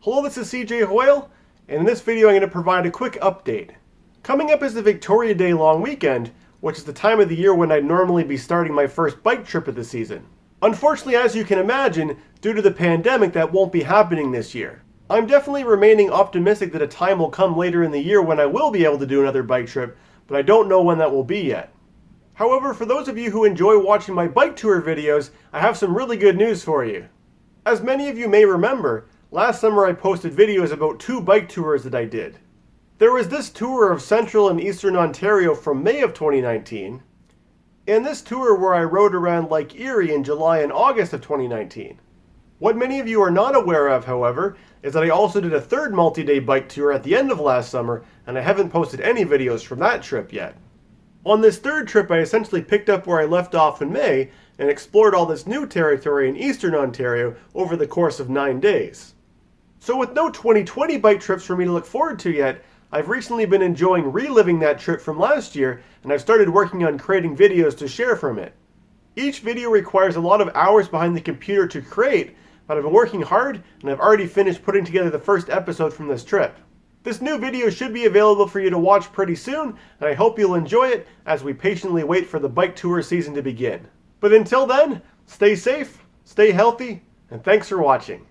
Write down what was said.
Hello, this is cjhoyle, and in this video I'm going to provide a quick update. Coming up is the Victoria Day long weekend, which is the time of the year when I'd normally be starting my first bike trip of the season. Unfortunately, as you can imagine, due to the pandemic, that won't be happening this year. I'm definitely remaining optimistic that a time will come later in the year when I will be able to do another bike trip, but I don't know when that will be yet. However, for those of you who enjoy watching my bike tour videos, I have some really good news for you. As many of you may remember, last summer I posted videos about 2 bike tours that I did. There was this tour of Central and Eastern Ontario from May of 2019, and this tour where I rode around Lake Erie in July and August of 2019. What many of you are not aware of, however, is that I also did a third multi-day bike tour at the end of last summer, and I haven't posted any videos from that trip yet. On this third trip, I essentially picked up where I left off in May and explored all this new territory in Eastern Ontario over the course of 9 days. So with no 2020 bike trips for me to look forward to yet, I've recently been enjoying reliving that trip from last year, and I've started working on creating videos to share from it. Each video requires a lot of hours behind the computer to create, but I've been working hard and I've already finished putting together the first episode from this trip. This new video should be available for you to watch pretty soon, and I hope you'll enjoy it as we patiently wait for the bike tour season to begin. But until then, stay safe, stay healthy, and thanks for watching.